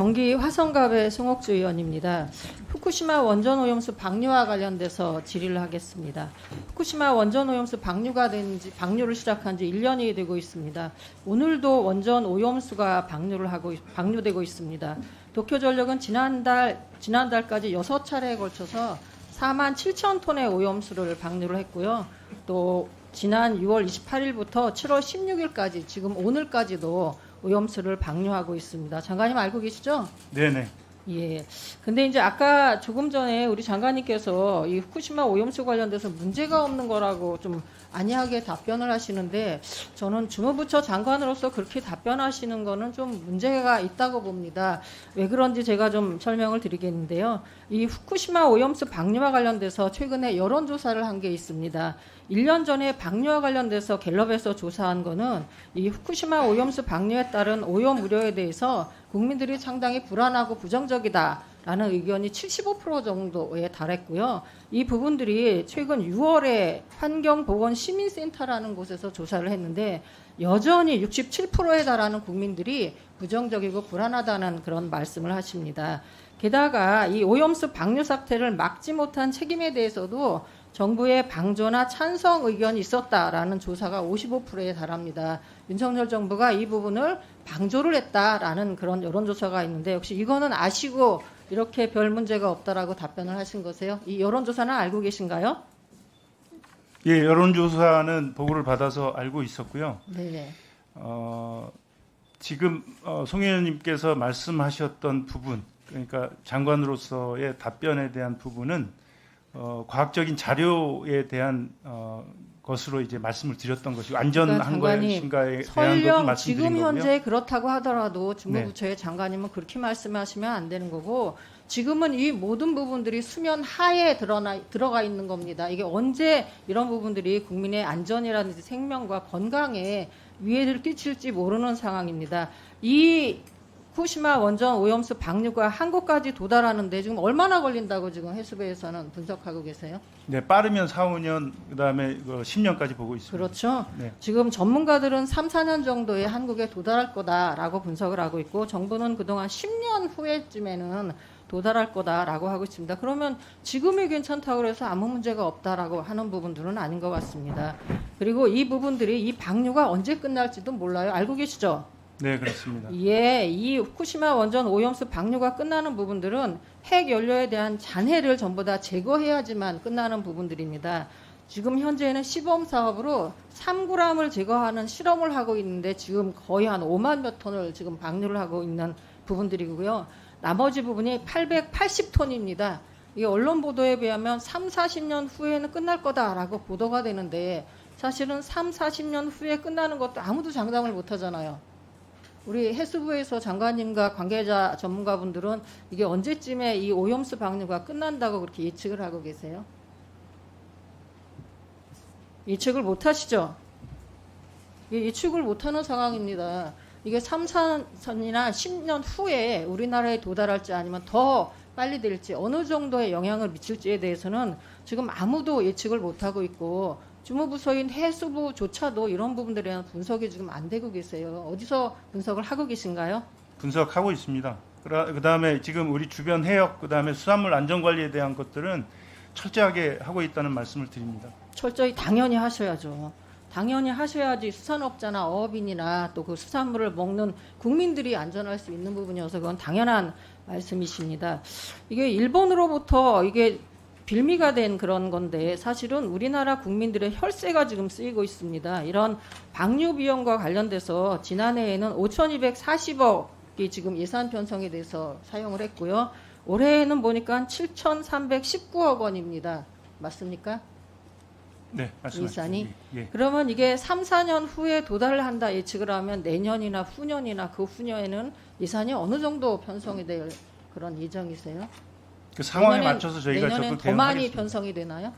경기 화성갑의 송옥주 의원입니다. 후쿠시마 원전오염수 방류와 관련돼서 질의를 하겠습니다. 후쿠시마 원전오염수 방류를 시작한 지 1년이 되고 있습니다. 오늘도 원전 오염수가 방류되고 있습니다. 도쿄전력은 지난달까지 6차례에 걸쳐서 4만 7천 톤의 오염수를 방류를 했고요. 또 지난 6월 28일부터 7월 16일까지 지금 오늘까지도 오염수를 방류하고 있습니다. 장관님 알고 계시죠? 네네. 예. 근데 이제 아까 조금 전에 우리 장관님께서 이 후쿠시마 오염수 관련돼서 문제가 없는 거라고 좀 안이하게 답변을 하시는데 저는 주무부처 장관으로서 그렇게 답변하시는 거는 좀 문제가 있다고 봅니다. 왜 그런지 제가 좀 설명을 드리겠는데요. 이 후쿠시마 오염수 방류와 관련돼서 최근에 여론조사를 한 게 있습니다. 1년 전에 방류와 관련돼서 갤럽에서 조사한 거는 이 후쿠시마 오염수 방류에 따른 오염 우려에 대해서 국민들이 상당히 불안하고 부정적이다라는 의견이 75% 정도에 달했고요. 이 부분들이 최근 6월에 환경보건시민센터라는 곳에서 조사를 했는데 여전히 67%에 달하는 국민들이 부정적이고 불안하다는 그런 말씀을 하십니다. 게다가 이 오염수 방류 사태를 막지 못한 책임에 대해서도 정부의 방조나 찬성 의견이 있었다라는 조사가 55%에 달합니다. 윤석열 정부가 이 부분을 방조를 했다라는 그런 여론조사가 있는데 혹시 이거는 아시고 이렇게 별 문제가 없다라고 답변을 하신 거세요? 이 여론조사는 알고 계신가요? 예, 여론조사는 보고를 받아서 알고 있었고요. 네. 지금 송 의원님께서 말씀하셨던 부분, 그러니까 장관으로서의 답변에 대한 부분은 과학적인 자료에 대한 것으로 이제 말씀을 드렸던 것이고 안전한 것인가에 대한 것을 설령 말씀드린 지금 거고요. 현재 그렇다고 하더라도 주무부처의 장관님은 그렇게 말씀하시면 안 되는 거고 지금은 이 모든 부분들이 수면 하에 들어가 있는 겁니다. 이게 언제 이런 부분들이 국민의 안전이라든지 생명과 건강에 위해를 끼칠지 모르는 상황입니다. 이 후쿠시마 원전 오염수 방류가 한국까지 도달하는데 지금 얼마나 걸린다고 지금 해수부에서는 분석하고 계세요? 네, 빠르면 4, 5년, 그다음에 10년까지 보고 있습니다. 그렇죠. 네. 지금 전문가들은 3, 4년 정도에 한국에 도달할 거다라고 분석을 하고 있고 정부는 그동안 10년 후에쯤에는 도달할 거다라고 하고 있습니다. 그러면 지금이 괜찮다고 해서 아무 문제가 없다라고 하는 부분들은 아닌 것 같습니다. 그리고 이 부분들이 이 방류가 언제 끝날지도 몰라요. 알고 계시죠? 네, 그렇습니다. 예, 이 후쿠시마 원전 오염수 방류가 끝나는 부분들은 핵 연료에 대한 잔해를 전부 다 제거해야지만 끝나는 부분들입니다. 지금 현재는 시범 사업으로 3g을 제거하는 실험을 하고 있는데 지금 거의 한 5만 몇 톤을 지금 방류를 하고 있는 부분들이고요. 나머지 부분이 880톤입니다. 이 언론 보도에 비하면 3, 40년 후에는 끝날 거다라고 보도가 되는데 사실은 3, 40년 후에 끝나는 것도 아무도 장담을 못 하잖아요. 우리 해수부에서 장관님과 관계자 전문가분들은 이게 언제쯤에 이 오염수 방류가 끝난다고 그렇게 예측을 하고 계세요? 예측을 못 하시죠? 예측을 못 하는 상황입니다. 이게 3, 4년이나 10년 후에 우리나라에 도달할지 아니면 더 빨리 될지 어느 정도의 영향을 미칠지에 대해서는 지금 아무도 예측을 못 하고 있고 주무부서인 해수부조차도 이런 부분들에 대한 분석이 지금 안 되고 계세요. 어디서 분석을 하고 계신가요? 분석하고 있습니다. 그다음에 지금 우리 주변 해역, 그다음에 수산물 안전관리에 대한 것들은 철저하게 하고 있다는 말씀을 드립니다. 철저히 당연히 하셔야죠. 당연히 하셔야지 수산업자나 어업인이나 또 그 수산물을 먹는 국민들이 안전할 수 있는 부분이어서 그건 당연한 말씀이십니다. 이게 일본으로부터 이게 빌미가 된 그런 건데 사실은 우리나라 국민들의 혈세가 지금 쓰이고 있습니다. 이런 방류 비용과 관련돼서 지난해에는 5,240억이 지금 예산 편성에 대해서 사용을 했고요. 올해에는 보니까 7,319억 원입니다. 맞습니까? 네, 말씀하십시오. 예산이. 예. 그러면 이게 3, 4년 후에 도달을 한다 예측을 하면 내년이나 후년이나 그 후년에는 예산이 어느 정도 편성이 될 그런 예정이세요? 그 상황에 맞춰서 저희가 내년엔 적극 더 많이 대응하겠습니다. 편성이 되나요?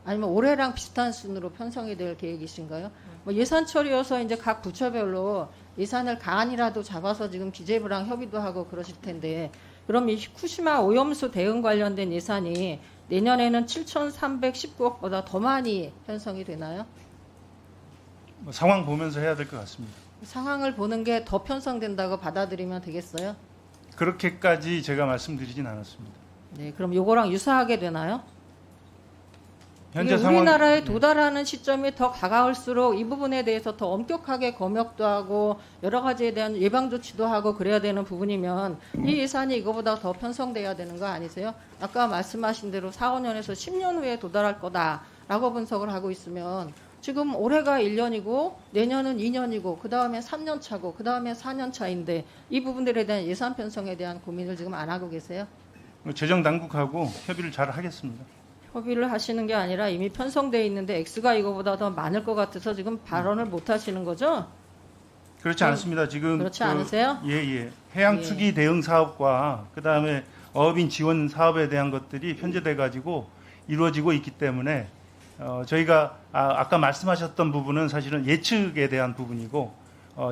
아니면 올해랑 비슷한 수준으로 편성이 될 계획이신가요? 뭐 예산 처리여서 이제 각 부처별로 예산을 가안이라도 잡아서 지금 기재부랑 협의도 하고 그러실 텐데 그럼 이 후쿠시마 오염수 대응 관련된 예산이 내년에는 7,319억보다 더 많이 편성이 되나요? 상황 보면서 해야 될 것 같습니다. 상황을 보는 게 더 편성된다고 받아들이면 되겠어요? 그렇게까지 제가 말씀드리진 않았습니다. 네, 그럼 요거랑 유사하게 되나요? 현재 이게 상황 우리나라에 도달하는 시점이 더 가까울수록 이 부분에 대해서 더 엄격하게 검역도 하고 여러 가지에 대한 예방 조치도 하고 그래야 되는 부분이면 이 예산이 이거보다 더 편성돼야 되는 거 아니세요? 아까 말씀하신 대로 4, 5년에서 10년 후에 도달할 거다라고 분석을 하고 있으면 지금 올해가 1년이고 내년은 2년이고 그다음에 3년 차고 그다음에 4년 차인데 이 부분들에 대한 예산 편성에 대한 고민을 지금 안 하고 계세요? 재정 당국하고 협의를 잘 하겠습니다. 협의를 하시는 게 아니라 이미 편성돼 있는데 X가 이거보다 더 많을 것 같아서 지금 발언을 못 하시는 거죠? 그렇지 않습니다. 지금 그렇지 않으세요? 예. 해양 투기 대응 사업과 그다음에 어업인 지원 사업에 대한 것들이 편제돼 가지고 이루어지고 있기 때문에 저희가 아까 말씀하셨던 부분은 사실은 예측에 대한 부분이고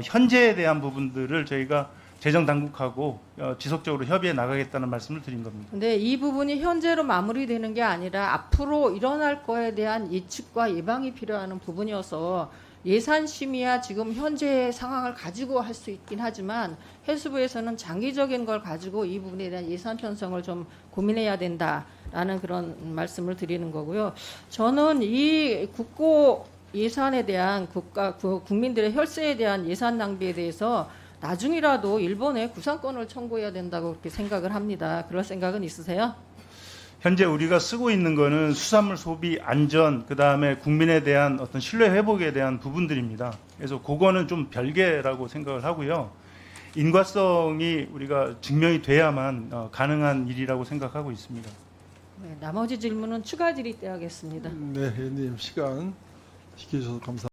현재에 대한 부분들을 저희가 재정 당국하고 지속적으로 협의해 나가겠다는 말씀을 드린 겁니다. 근데 이 부분이 현재로 마무리되는 게 아니라 앞으로 일어날 거에 대한 예측과 예방이 필요한 부분이어서 예산 심의야 지금 현재의 상황을 가지고 할 수 있긴 하지만 해수부에서는 장기적인 걸 가지고 이 부분에 대한 예산 편성을 좀 고민해야 된다라는 그런 말씀을 드리는 거고요. 저는 이 국고 예산에 대한 국민들의 혈세에 대한 예산 낭비에 대해서 나중이라도 일본에 구상권을 청구해야 된다고 그렇게 생각을 합니다. 그럴 생각은 있으세요? 현재 우리가 쓰고 있는 거는 수산물 소비 안전, 그다음에 국민에 대한 어떤 신뢰 회복에 대한 부분들입니다. 그래서 그거는 좀 별개라고 생각을 하고요. 인과성이 우리가 증명이 돼야만 가능한 일이라고 생각하고 있습니다. 네, 나머지 질문은 추가 질의 때 하겠습니다. 네, 의원님 시간 지켜주셔서 감사합니다.